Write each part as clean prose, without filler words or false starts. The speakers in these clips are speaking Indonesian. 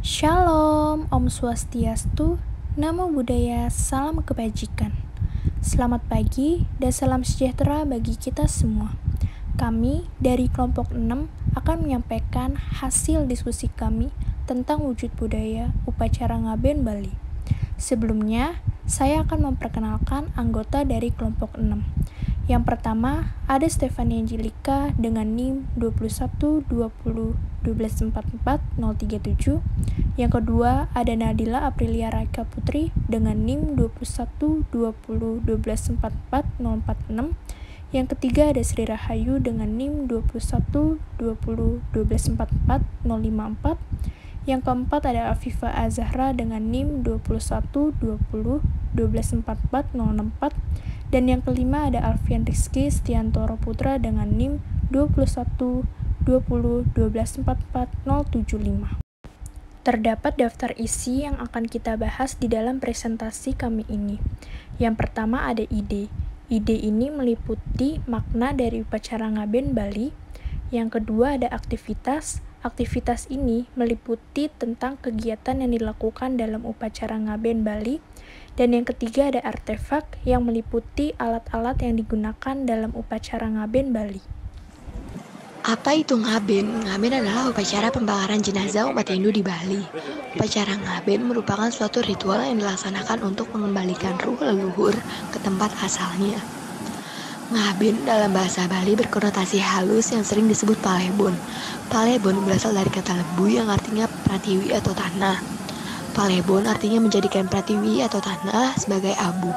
Shalom, Om Swastiastu, Namo Buddhaya, Salam Kebajikan. Selamat pagi dan salam sejahtera bagi kita semua. Kami dari kelompok 6 akan menyampaikan hasil diskusi kami tentang wujud budaya upacara Ngaben Bali. Sebelumnya, saya akan memperkenalkan anggota dari kelompok 6. Yang pertama, ada Stefania Angelika dengan NIM 2120124437. Yang kedua, ada Nadila Aprilia Raika Putri dengan NIM 2120124446. Yang ketiga, ada Sri Rahayu dengan NIM 212012440554. Yang keempat, ada Afifa Azahra dengan NIM 2120124404. Dan yang kelima ada Alfian Rizky Setiantoro Putra dengan NIM 212012444075. Terdapat daftar isi yang akan kita bahas di dalam presentasi kami ini. Yang pertama ada ide. Ide ini meliputi makna dari upacara Ngaben Bali. Yang kedua ada aktivitas. Aktivitas ini meliputi tentang kegiatan yang dilakukan dalam upacara Ngaben Bali. Dan yang ketiga ada artefak yang meliputi alat-alat yang digunakan dalam upacara Ngaben Bali. Apa itu Ngaben? Ngaben adalah upacara pembakaran jenazah umat Hindu di Bali. Upacara Ngaben merupakan suatu ritual yang dilaksanakan untuk mengembalikan ruh leluhur ke tempat asalnya. Ngaben dalam bahasa Bali berkonotasi halus yang sering disebut palebon. Palebon berasal dari kata lebu yang artinya pratiwi atau tanah. Palebon artinya menjadikan pratiwi atau tanah sebagai abu.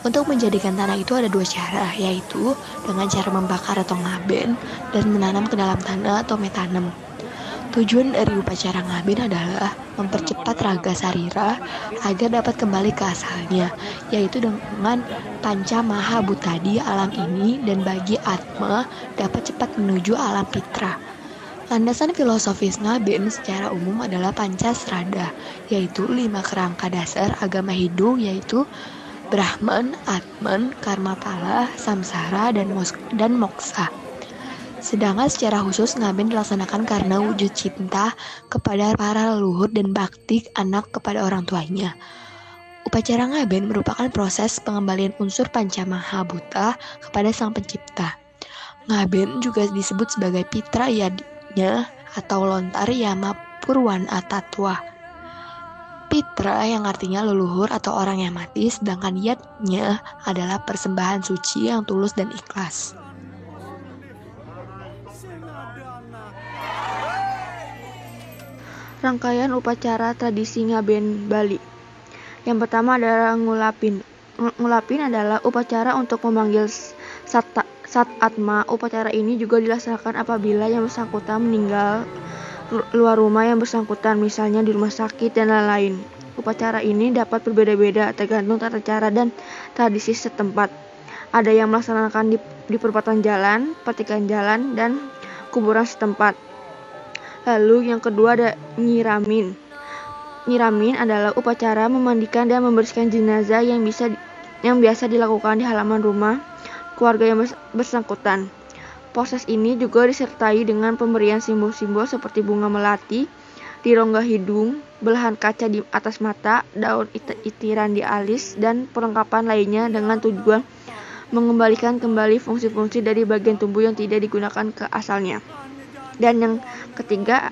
Untuk menjadikan tanah itu ada dua cara, yaitu dengan cara membakar atau ngaben dan menanam ke dalam tanah atau metanem. Tujuan dari upacara ngaben adalah mempercepat raga sarira agar dapat kembali ke asalnya, yaitu dengan panca maha butadi alam ini dan bagi atma dapat cepat menuju alam pitra. Landasan filosofis Ngaben secara umum adalah Pancasrada, yaitu 5 kerangka dasar agama Hindu, yaitu Brahman, Atman, Karmapala, Samsara, dan Moksha. Sedangkan secara khusus Ngaben dilaksanakan karena wujud cinta kepada para leluhur dan bakti anak kepada orang tuanya. Upacara Ngaben merupakan proses pengembalian unsur Pancamahabhuta kepada Sang Pencipta. Ngaben juga disebut sebagai Pitra Yadnya atau lontar Yama Purwana Tatwa. Pitra yang artinya leluhur atau orang yang mati, sedangkan yadnya adalah persembahan suci yang tulus dan ikhlas. Rangkaian upacara tradisi Ngaben Bali. Yang pertama adalah ngulapin. Ngulapin adalah upacara untuk memanggil Sat Atma. Upacara ini juga dilaksanakan apabila yang bersangkutan meninggal luar rumah yang bersangkutan, misalnya di rumah sakit dan lain-lain. Upacara ini dapat berbeda-beda tergantung tata cara dan tradisi setempat. Ada yang melaksanakan di perempatan jalan, pertigaan jalan, dan kuburan setempat. Lalu yang kedua ada nyiramin. Nyiramin adalah upacara memandikan dan membersihkan jenazah yang biasa dilakukan di halaman rumah keluarga yang bersangkutan. Proses ini juga disertai dengan pemberian simbol-simbol seperti bunga melati di rongga hidung, belahan kaca di atas mata, daun itiran di alis, dan perlengkapan lainnya dengan tujuan mengembalikan kembali fungsi-fungsi dari bagian tubuh yang tidak digunakan ke asalnya. Dan yang ketiga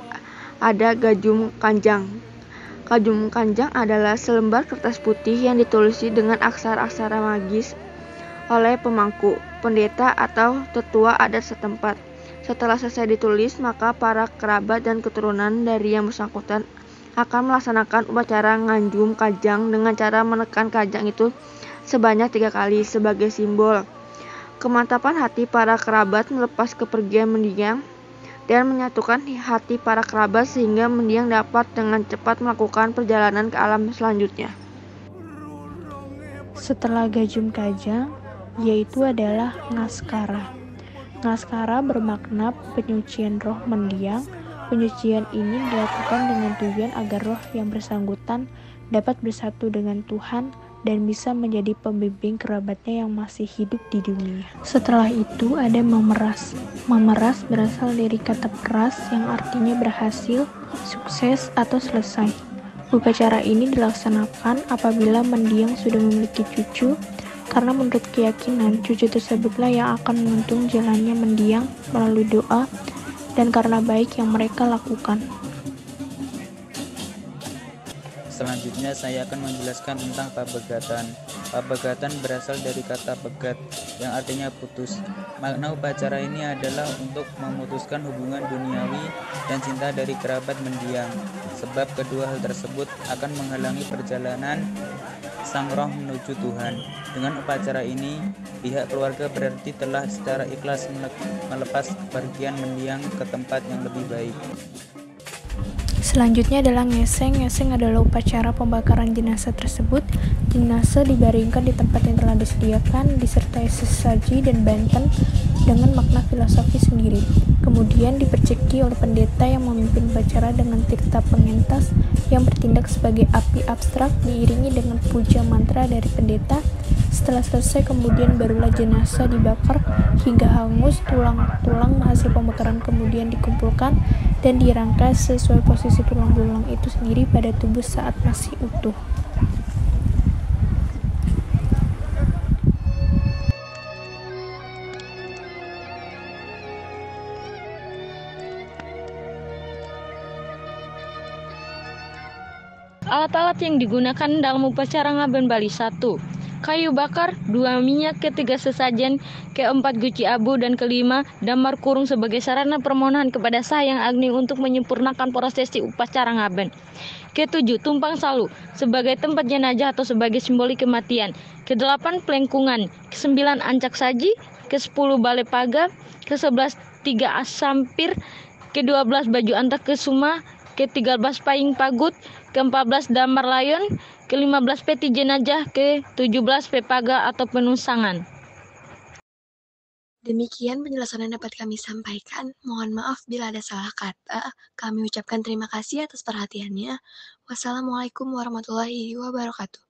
ada gajum kanjang. Gajum kanjang adalah selembar kertas putih yang ditulisi dengan aksara-aksara magis oleh pemangku, pendeta, atau tetua adat setempat. Setelah selesai ditulis, maka para kerabat dan keturunan dari yang bersangkutan akan melaksanakan upacara nganjum kajang dengan cara menekan kajang itu sebanyak 3 kali sebagai simbol kemantapan hati para kerabat melepas kepergian mendiang dan menyatukan hati para kerabat sehingga mendiang dapat dengan cepat melakukan perjalanan ke alam selanjutnya. Setelah gajum kajang, yaitu adalah ngaskara. Ngaskara bermakna penyucian roh mendiang. Penyucian ini dilakukan dengan tujuan agar roh yang bersangkutan dapat bersatu dengan Tuhan dan bisa menjadi pembimbing kerabatnya yang masih hidup di dunia. Setelah itu ada memeras. Memeras berasal dari kata peras yang artinya berhasil sukses, atau selesai. Upacara ini dilaksanakan apabila mendiang sudah memiliki cucu, karena menurut keyakinan cucu tersebutlah yang akan menuntun jalannya mendiang melalui doa dan karena baik yang mereka lakukan. Selanjutnya saya akan menjelaskan tentang pabegatan. Pabegatan berasal dari kata begat yang artinya putus. Makna upacara ini adalah untuk memutuskan hubungan duniawi dan cinta dari kerabat mendiang, sebab kedua hal tersebut akan menghalangi perjalanan sang roh menuju Tuhan. Dengan upacara ini, pihak keluarga berarti telah secara ikhlas melepas kepergian mendiang ke tempat yang lebih baik. Selanjutnya adalah ngeseng. Ngeseng adalah upacara pembakaran jenazah tersebut. Jenazah dibaringkan di tempat yang telah disediakan, disertai sesaji dan benten dengan makna filosofi sendiri. Kemudian diperceki oleh pendeta yang memimpin upacara dengan tirta pengentas yang bertindak sebagai api abstrak diiringi dengan puja mantra dari pendeta. Setelah selesai, kemudian barulah jenazah dibakar hingga hangus. Tulang-tulang hasil pembakaran kemudian dikumpulkan dan dirangkai sesuai posisi tulang-tulang itu sendiri pada tubuh saat masih utuh. Alat-alat yang digunakan dalam upacara ngaben Bali 1. Kayu bakar, 2 minyak, ketiga sesajen, keempat guci abu, dan kelima damar kurung sebagai sarana permohonan kepada Sang Hyang Agni untuk menyempurnakan prosesi upacara ngaben. Ketujuh, tumpang salu sebagai tempat jenazah atau sebagai simbolik kematian. Kedelapan, pelengkungan. Kesembilan, ancak saji. Ke-10, balai paga. Ke-11, 3 asampir. Ke-12, baju antak kesuma. Ke-13, paying pagut. Ke-14, damar layon. Ke-15, peti jenazah. Ke-17, pepaga atau penusangan. Demikian penjelasan yang dapat kami sampaikan. Mohon maaf bila ada salah kata. Kami ucapkan terima kasih atas perhatiannya. Wassalamualaikum warahmatullahi wabarakatuh.